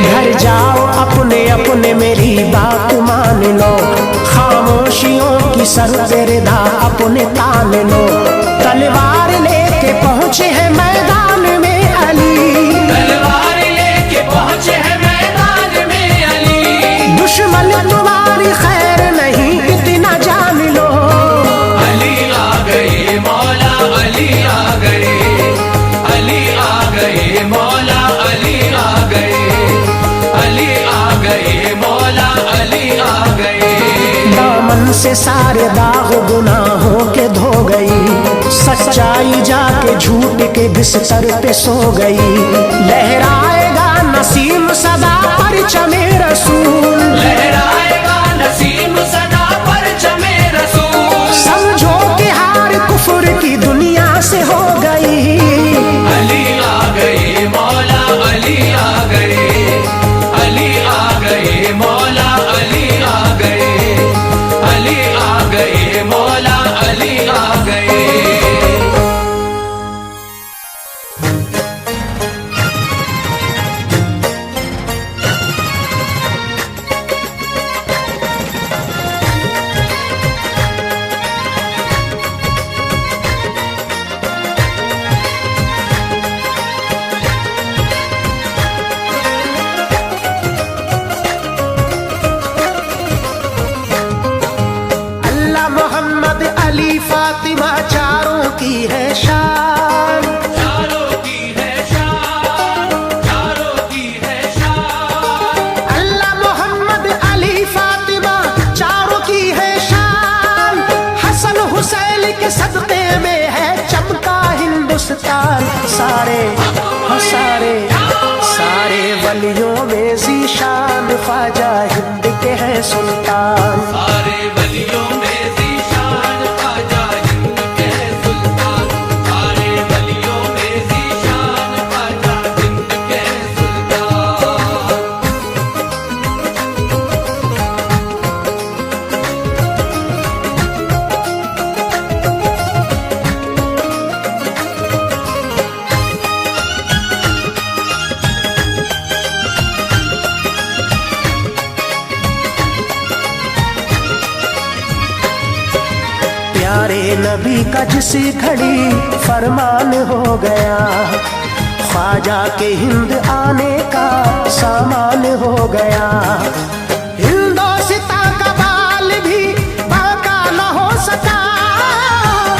S3: घर जाओ अपने अपने मेरी बात मान लो, खामोशियों की सरदर्दा अपने तान लो। तलवार लेके पहुंचे हैं मैदान में अली,
S4: तलवार लेके पहुंचे हैं मैदान में अली।
S3: दुश्मन तुम्हारी खैर नहीं इतना जान लो।
S4: अली आ गए मौला अली आ गए, अली आ गए मौला अली आ गए, अली आ गए मौला अली आ गए।
S3: दामन से सारे दाग गुनाहों के धो गई, सच्चाई जाके झूठ के बिस्तर पे सो गई। लहराएगा नसीम सदा परचमे रसूल,
S4: लहराएगा नसीम सदा परचमे रसूल।
S3: समझो कि हार कुफर की दुनिया से हो गई।
S4: अली आ गए मौला अली आ गए, अली आ गए मौला अली आ गए, अली आ गए मौला अली आ गए।
S3: अल्लाह मोहम्मद अली फातिमा चारों की है शान,
S4: चारों की है शान, चारों की है शान।
S3: अल्लाह मोहम्मद अली फातिमा चारों की है शान। हसन हुसैन के सदक़े में है चमका हिंदुस्तान। सारे हाँ सारे सारे वलियों में ज़ीशान ख्वाजा हिंद के हैं सुल्तान।
S4: सारे वलियों में ज़ीशान ख्वाजा हिंद के सुल्तान, सारे वलियों में ज़ीशान ख्वाजा हिंद के सुल्तान।
S3: प्यारे नबी का जिस घड़ी फरमान हो गया, ख्वाजा के हिंद आने का सामान हो गया। हिंदोस्तां का बाल भी बाका न हो सका,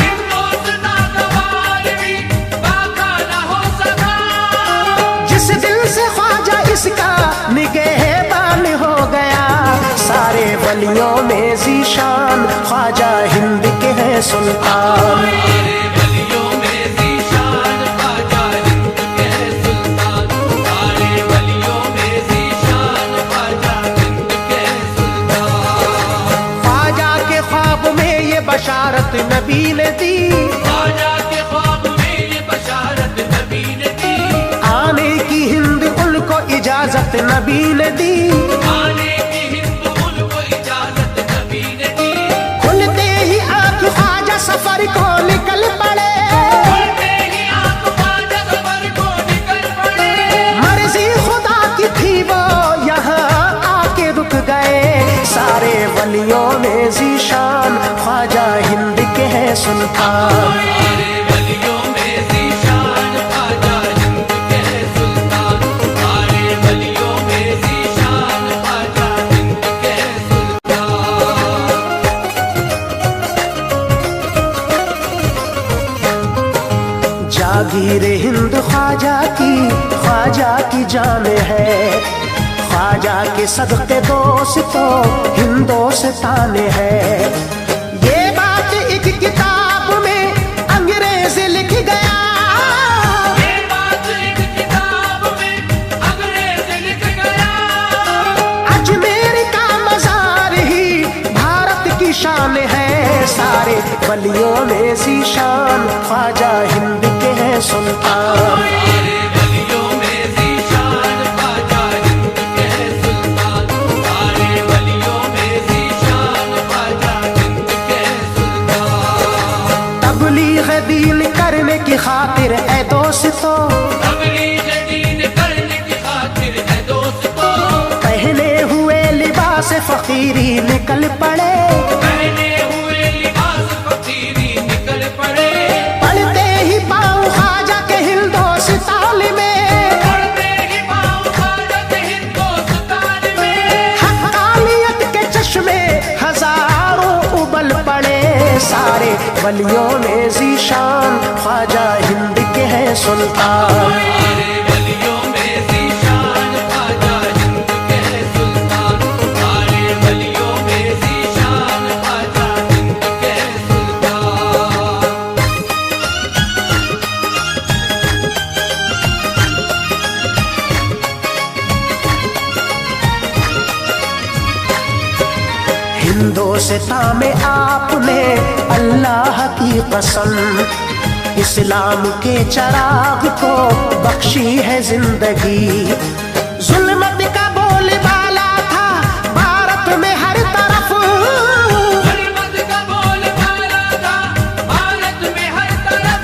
S4: हिंदोस्तां का बाल भी बाका न हो सका।
S3: जिस दिल से ख्वाजा इसका निगहबान हो गया। सारे वलियों में ज़ीशान ख्वाजा हिंद के हैं सुल्तान।
S4: सारे वलियों में ज़ीशान ख्वाजा हिंद के सुल्तान, सारे वलियों में ज़ीशान ख्वाजा हिंद के सुल्तान।
S3: दी,
S4: ख्वाजा के ख्वाब में ये बशारत नबी ने दी,
S3: आने की हिंद उनको इजाजत नबी ने दी,
S4: आने की हिंद उनको इजाजत नबी ने दी,
S3: खुलते ही आंख ख्वाजा सफर को निकल पड़े,
S4: खुलते ही आंख ख्वाजा सफर को निकल पड़े,
S3: मर्जी खुदा की थी वो यहाँ आके रुक गए, सारे वलियों में जीशान ख्वाजा हिंद के हैं सुल्तान,
S4: सारे वलियों में ज़ीशान ख्वाजा हिंद के सुल्तान, सारे वलियों में ज़ीशान ख्वाजा हिंद के सुल्तान।
S3: जागीर हिंद ख्वाजा की जान है, ख्वाजा के सदके दोस्तों हिंदों से ताने है, ये बात एक किताब में अंग्रेज लिख गया,
S4: ये बात एक किताब में अंग्रेज लिख गया,
S3: अजमेर का मजार ही भारत की शान है, सारे वलियों में ज़ीशान ख्वाजा हिंद के हैं सुल्तान,
S4: सारे वलियों में ज़ीशान ख्वाजा हिंद के सुल्तान, सारे वलियों में ज़ीशान ख्वाजा हिंद के सुल्तान।
S3: तबलीग दीन करने की खातिर ऐ दोस्तों,
S4: तबलीग दीन करने की खातिर है दोस्तों,
S3: पहने हुए लिबास फकीरी निकल पड़े,
S4: पहने हुए लिबास फकीरी निकल पड़े,
S3: पढ़ते ही पाँव ख्वाजा के हिंदोस्तान में,
S4: पढ़ते ही पाँव ख्वाजा के हिंदुस्तान में,
S3: हक़ानियत के चश्मे हजारों उबल पड़े, सारे वलियों में ज़ीशान ख्वाजा हिंद के हैं सुल्तान,
S4: सारे वलियों में ज़ीशान ख्वाजा हिंद के सुल्तान, सारे वलियों में ज़ीशान ख्वाजा हिंद के सुल्तान।
S3: हिंदोस्तान में आपने अल्लाह की कसम इस्लाम के चराग को बख्शी है जिंदगी, जुल्मत का बोलबाला था भारत में हर तरफ,
S4: गुलमत का बोलबाला था भारत में हर तरफ,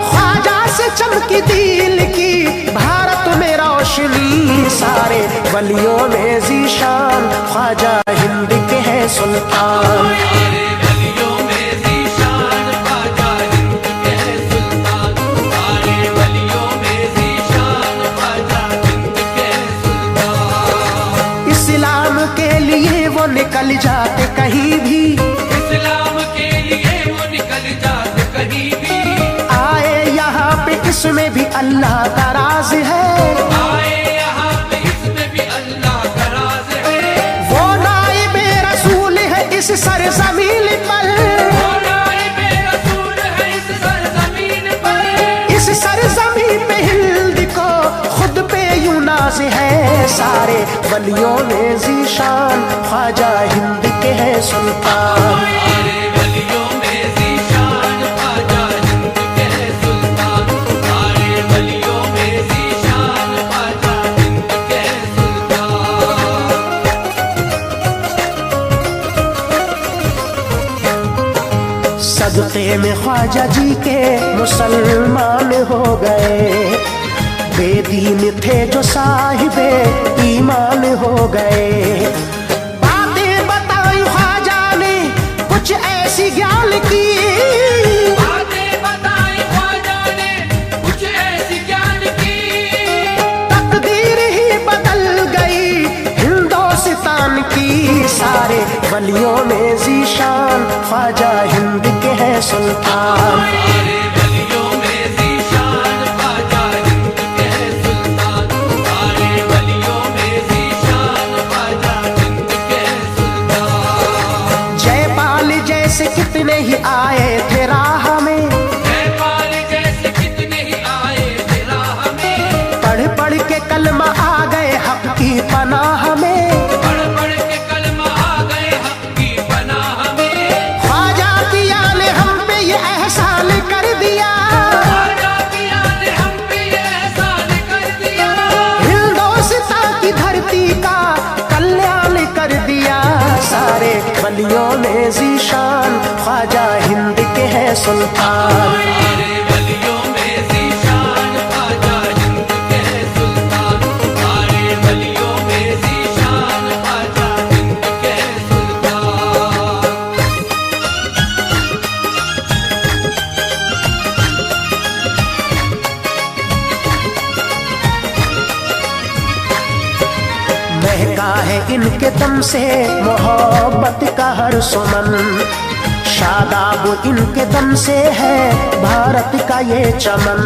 S3: ख्वाजा से चमकी दिल की भारत में रोशनी, सारे वलियों में ज़ीशान ख्वाजा हिंद के हैं सुल्तान,
S4: सारे वलियों में ज़ीशान ख्वाजा हिंद के सुल्तान, सारे वलियों में ज़ीशान ख्वाजा हिंद के सुल्तान।
S3: इस्लाम के लिए वो निकल जाते कहीं भी,
S4: इस्लाम के लिए वो निकल जाते कहीं भी,
S3: आए यहाँ पे इसमें भी अल्लाह का राज है,
S4: आए यहाँ पे इसमें भी अल्लाह का राज है,
S3: वो नाइबे रसूल है इस सरजमीन पर,
S4: वो नाइबे रसूल है इस सरज़मीन पर,
S3: इस सरजमीन पे हिंद को खुद पे यूं नाज है, सारे वलियों में ज़ीशान ख्वाजा हिंद के हैं सुल्तान,
S4: सारे वलियों में ज़ीशान ख्वाजा हिंद के सुल्तान, सारे वलियों में ज़ीशान ख्वाजा हिंद के सुल्तान।
S3: सदक़े में ख्वाजा जी के मुसलमान हो गए, बेदीन थे जो साहिबे ईमान हो गए, बातें बताई ख्वाजा ने कुछ ऐसी ज्ञान की,
S4: बातें बताई ख्वाजा ने कुछ ऐसी ज्ञान की,
S3: तकदीर ही बदल गई हिंदोस्तान की, सारे वलियों में ज़ीशान ख्वाजा हिंद के हैं सुल्तान,
S4: सारे वलियों में ज़ीशान ख्वाजा हिंद के सुल्तान, सारे वलियों में ज़ीशान ख्वाजा हिंद के सुल्तान।
S3: जयपाल जैसे कितने ही आए थे राह में,
S4: जयपाल जैसे कितने ही आए थे राह में,
S3: पढ़ पढ़ के कलमा आ गए हक की पनाह में,
S4: पढ़ पढ़ के कलमा आ गए हक की पनाह में,
S3: ख्वाजा किया ने हम पे धरती का कल्याण कर दिया। सारे वलियों में ज़ीशान ख्वाजा हिंद के हैं सुल्तान।
S4: सारे वलियों में ज़ीशान ख्वाजा हिंद के हैं सुल्तान। सारे वलियों में ज़ीशान ख्वाजा हिंद के हैं सुल्तान।
S3: महका है इनके दम से मोहब्बत का हर सुमन। शादाब इनके दम से है भारत का ये चमन।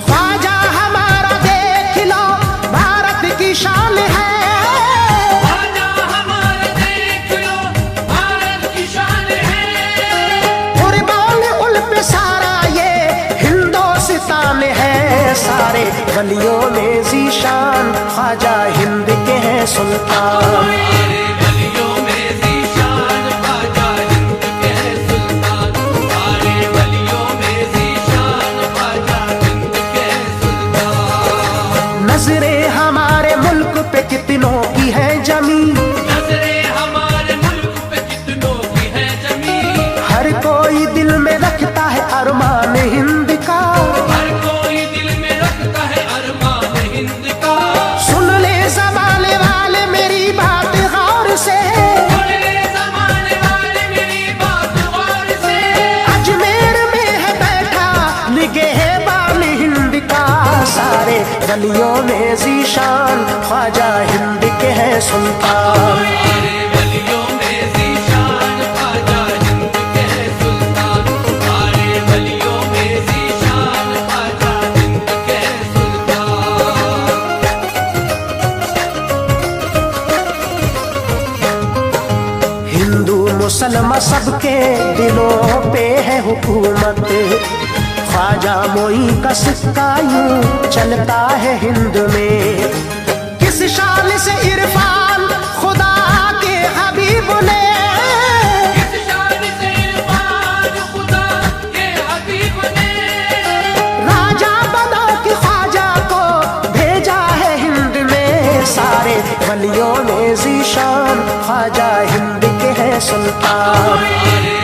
S3: ख्वाजा हमारा देख लो भारत की शान है।
S4: ख्वाजा हमारा देख लो भारत की शान है।
S3: कुर्बान उल पे सारा ये हिंदुस्तान है। सारे वलियों में ज़ीशान ख्वाजा हिंद के हैं सुल्तान।
S4: सारे वलियों में ज़ीशान ख्वाजा हिंद के हैं सुल्तान। सारे वलियों में ज़ीशान ख्वाजा हिंद के हैं सुल्तान।
S3: नजरें हमारे मुल्क पे कितनों की है जमी।
S4: नजरें हमारे मुल्क पे कितनों की है जमीन।
S3: हर कोई दिल में रखता है अरमान हिंद का।
S4: हर कोई दिल में रखता है अरमान हिंद का।
S3: सुन ले ज़माने वाले मेरी बात गौर से।
S4: सुन ले ज़माने वाले मेरी बात गौर से।
S3: अजमेर में है बैठा निगहबान हिंद का। सारे वलियों में ज़ीशान ख्वाजा हिंद के हैं सुल्तान।
S4: सारे वलियों में ज़ीशान ख्वाजा हिंद के हैं सुल्तान। सारे वलियों में ज़ीशान ख्वाजा हिंद के हैं सुल्तान।
S3: हिंदू मुसलमान सबके दिलों पे है हुकूमत। ख्वाजा मोई का सिक्का यूं चलता है हिंद में। किस शान से इरफान खुदा के हबीब ने।
S4: किस शान से इरफान खुदा के हबीब ने।
S3: राजा बना के ख्वाजा को भेजा है हिंद में। सारे वलियों में ज़ीशान ख्वाजा हिंद के हैं सुल्तान।
S4: सारे